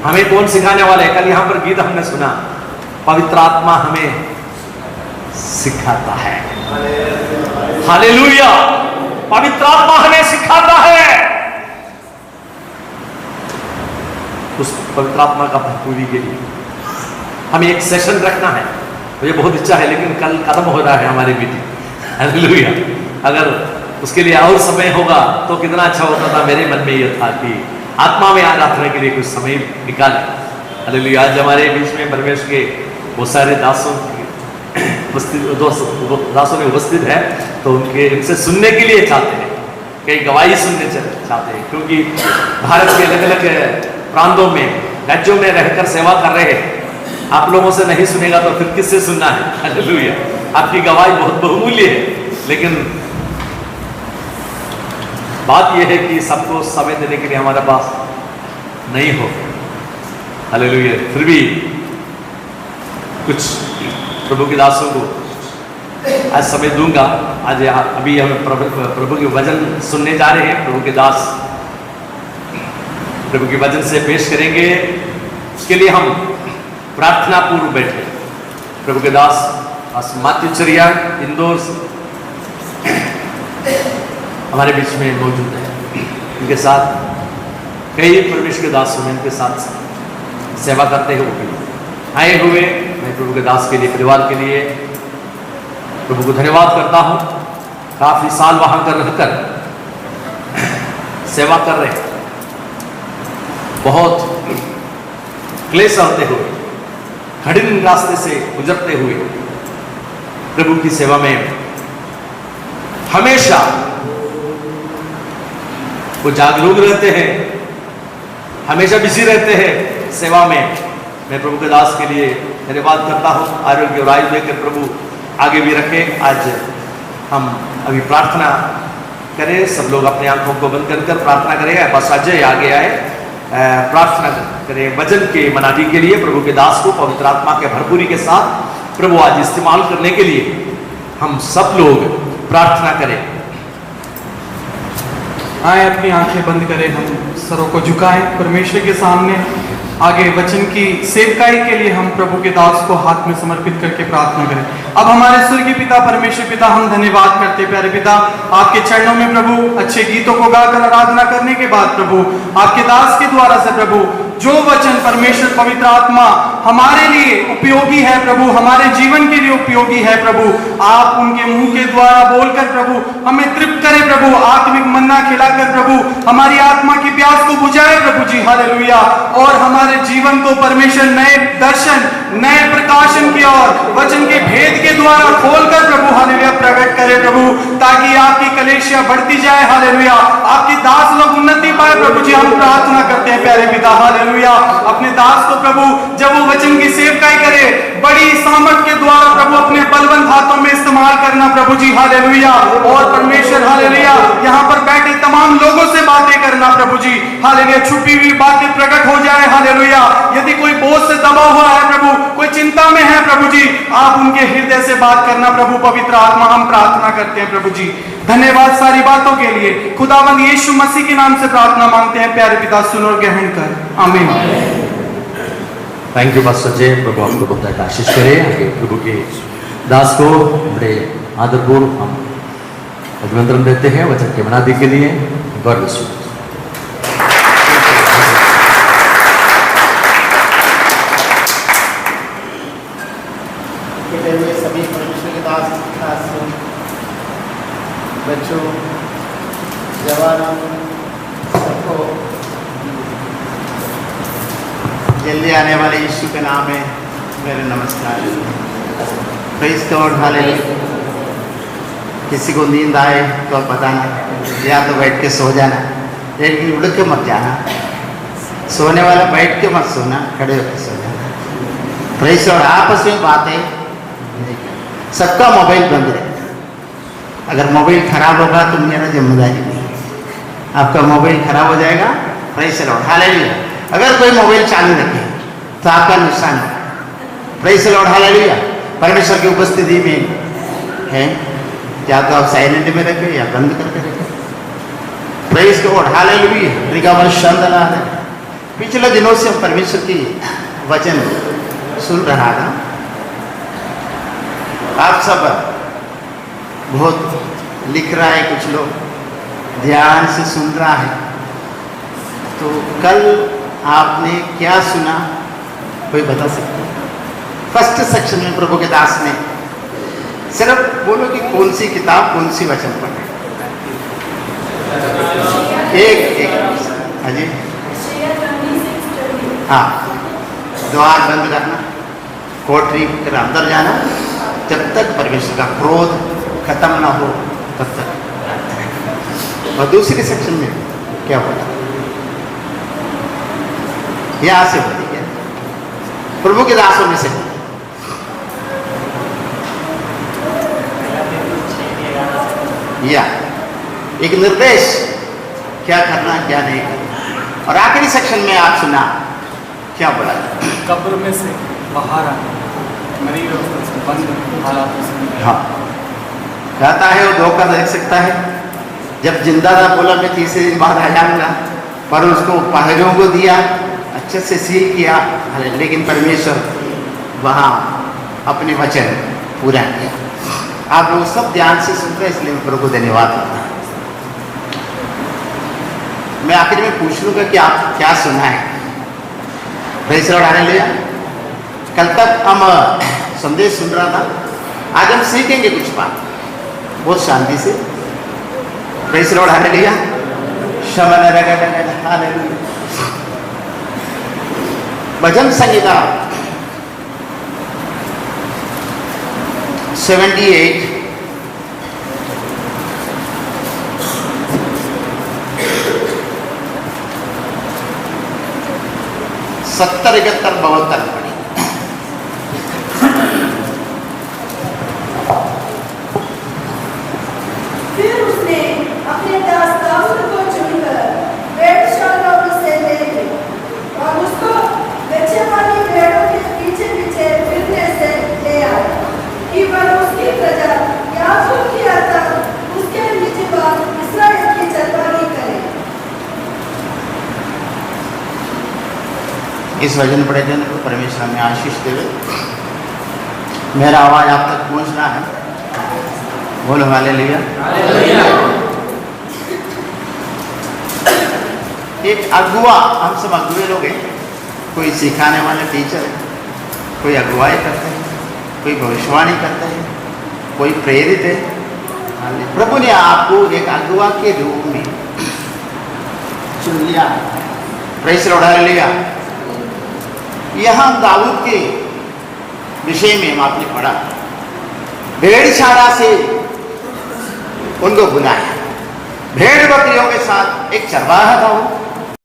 हमें कौन सिखाने वाला है? कल यहाँ पर गीत हमने सुना, पवित्र आत्मा हमें सिखाता है। हालेलुया, पवित्र आत्मा हमें सिखाता है। उस पवित्र आत्मा का भरपूरी के लिए हमें एक सेशन रखना है। मुझे बहुत इच्छा है, लेकिन कल खत्म हो रहा है हमारी मीटिंग। हालेलुया, अगर उसके लिए और समय होगा तो कितना अच्छा होता था। मेरे मन में यह था कि आत्मा में आराधना के लिए कुछ समय निकालें। हालेलुया, आज हमारे बीच में परमेश्वर के बहुत सारे दासों में उपस्थित है, तो उनसे सुनने के लिए चाहते हैं, कई गवाही सुनने चाहते हैं, क्योंकि भारत के अलग अलग प्रांतों में, राज्यों में रहकर सेवा कर रहे हैं। आप लोगों से नहीं सुनेगा तो फिर किससे सुनना है? हालेलुया, आपकी गवाही बहुत बहुमूल्य है, लेकिन बात यह है कि सबको समय देने के लिए हमारे पास नहीं हो। हालेलुया, फिर भी कुछ प्रभु के दासों को आज समय दूंगा। आज अभी हम प्रभु के वचन सुनने जा रहे हैं। प्रभु के दास प्रभु के वचन से पेश करेंगे, उसके लिए हम प्रार्थना पूर्व बैठे। प्रभु के दास मात्यु चरिया इंदौर हमारे बीच में मौजूद है। इनके साथ कई परमेश्वर के दास हैं, इनके साथ सेवा करते हुए आए हुए मैं प्रभु के दास के लिए, परिवार के लिए प्रभु को धन्यवाद करता हूँ। काफी साल वहां कर रहकर सेवा कर रहे, बहुत क्लेश होते हुए, कठिन रास्ते से गुजरते हुए प्रभु की सेवा में हमेशा वो जागरूक रहते हैं, हमेशा बिजी रहते हैं सेवा में। मैं प्रभु के दास के लिए धन्यवाद करता हूँ। आरोग्य और आयु देकर प्रभु आगे भी रखे। आज हम अभी प्रार्थना करें, सब लोग अपने आंखों को बंद कर प्रार्थना करें। बस अजय आगे आए, प्रार्थना करें वचन के मनादी के लिए। प्रभु के दास को पवित्र आत्मा के भरपूरी के साथ प्रभु आज इस्तेमाल करने के लिए हम सब लोग प्रार्थना करें। आए, अपनी आंखें बंद करें, हम सरों को झुकाएं परमेश्वर के सामने। आगे वचन की सेवकाई के लिए हम प्रभु के दास को हाथ में समर्पित करके प्रार्थना करें। अब हमारे स्वर्गीय पिता परमेश्वर पिता, हम धन्यवाद करते प्यारे पिता आपके चरणों में प्रभु, अच्छे गीतों को गाकर आराधना करने के बाद प्रभु आपके दास के द्वारा से प्रभु जो वचन परमेश्वर पवित्र आत्मा हमारे लिए उपयोगी है प्रभु, हमारे जीवन के लिए उपयोगी है प्रभु, आप उनके मुंह के द्वारा बोलकर प्रभु हमें तृप्त करें प्रभु, आत्मिक मन्ना खिलाकर प्रभु हमारी आत्मा की प्यास को बुझाए प्रभु जी। हालेलुया, और हमारे जीवन को परमेश्वर नए दर्शन, नए प्रकाशन की ओर वचन के भेद के द्वारा खोलकर प्रभु हालेलुया प्रकट करे प्रभु, ताकि आपकी कलेशिया बढ़ती जाए। हालेलुया, आपके दास लोग उन्नति पाए प्रभु जी। हम प्रार्थना करते हैं प्यारे पिता हालेलुया, अपने दास को प्रभु जब वो वचन की सेवकाई करे, बड़ी सामर्थ के द्वारा प्रभु अपने बलवंत हाथों में इस्तेमाल करना प्रभु जी। हालेलुया, और परमेश्वर हालेलुया यहाँ पर बैठे तमाम लोगों से बातें करना प्रभु जी। हालेलुया, छुपी हुई बातें प्रकट हो जाए। हालेलुया, यदि कोई बोझ से दबा हुआ है प्रभु, कोई चिंता में है प्रभु जी, आप उनके हृदय से बात करना प्रभु पवित्र आत्मा। हम प्रार्थना करते हैं प्रभु जी। धन्यवाद सारी बातों के लिए। खुदावंद यीशु मसीह के नाम से प्रार्थना मांगते हैं प्यारे पिता, सुनो और ग्रहण कर, आमीन। थैंक यू पास्टर जय, प्रभु आपको बहुत आशीष करे। आगे प्रभु के दास को बड़े आदरपूर्वक हम अभिनंदन देते हैं वचन के मनादी के लिए। God bless you. सभी परमेश्वर के दास बच्चों, जवानों, सबको जल्दी आने वाले यीशु के नाम में मेरे नमस्कार। Praise God, hallelujah. किसी को नींद आए तो बताना, या तो बैठ के सो जाना, लेकिन उड़ के मत जाना। सोने वाला बैठ के मत सोना, खड़े होकर सो जाना। प्रेज़ गॉड, आपस में बातें, सबका मोबाइल बंद रहता। अगर मोबाइल खराब होगा तो मेरा जिम्मेदारी नहीं, आपका मोबाइल खराब हो जाएगा। Praise God, hallelujah. अगर कोई मोबाइल चालू रखे तो आपका नुकसान है। Praise God, hallelujah. परमेश्वर की उपस्थिति में है, या तो आप साइलेंट में रखें या बंद करके रखें। Praise God, hallelujah. पिछले दिनों से हम परमेश्वर की वचन सुन रहा था। आप सब बहुत लिख रहा है, कुछ लोग ध्यान से सुन रहा है। तो कल आपने क्या सुना, कोई बता सकता है? फर्स्ट सेक्शन में प्रभु के दास ने सिर्फ बोलो कि कौन सी किताब, कौन सी वचन पढ़े। एक हाँ जी, हाँ, द्वार बंद करना, कोठरी के अंदर जाना, जब तक परमेश्वर का क्रोध खत्म ना हो तब तक। और दूसरे सेक्शन में क्या बोला, यहां से बोली क्या, प्रभु के दासों में से या एक निर्देश, क्या करना क्या नहीं करना। और आखिरी सेक्शन में आप सुना क्या बोला, कब्र में से बाहर आना, मरी अवस्था से बंद हालातों से। हाँ, कहता है वो धोखा देख सकता है। जब जिंदा था बोला मैं तीसरे दिन बाद आ जाऊंगा, पर उसको पहरों को दिया, अच्छे से सील किया, लेकिन परमेश्वर वहाँ अपने वचन पूरा किया। आप लोग सब ध्यान से सुन रहे, इसलिए मैं प्रभु को धन्यवाद करता हूँ। मैं आखिर में पूछ लूँगा कि आप क्या सुना है। Praise the Lord, hallelujah. कल तक हम संदेश सुन रहा था, आज हम सीखेंगे कुछ बात बहुत शांति से। Praise the Lord, hallelujah. Hallelujah. भजन संहिता 78 70, 71, 72 पढ़ी। फिर उसने अपने दास दाऊद को चुनकर भेड़शालाओं से ले ली और उसको बच्चे वाली भेड़ों के पीछे पीछे फिरने से ले आया कि वह उसकी प्रजा याकूब की अर्थात उसके निजवा इस्राएल की चरवाही करे। इस वचन पढ़े जाने को परमेश्वर हमें आशीष देवे। मेरा आवाज आप तक पहुंच रहा है, बोलो हालेलुया। एक अगुआ, हम सब अगुए लोग हैं। कोई सिखाने वाले टीचर है, कोई अगुवाई करते हैं, कोई भविष्यवाणी करता है, कोई प्रेरित है। प्रभु ने आपको एक अगुआ के रूप में चुन लिया। Praise the Lord, hallelujah. यहाँ दाऊद के विषय में हम आपने पढ़ा, भेड़शाला से उनको बुलाया। भेड़ बकरियों के साथ एक चरवाहा था वो,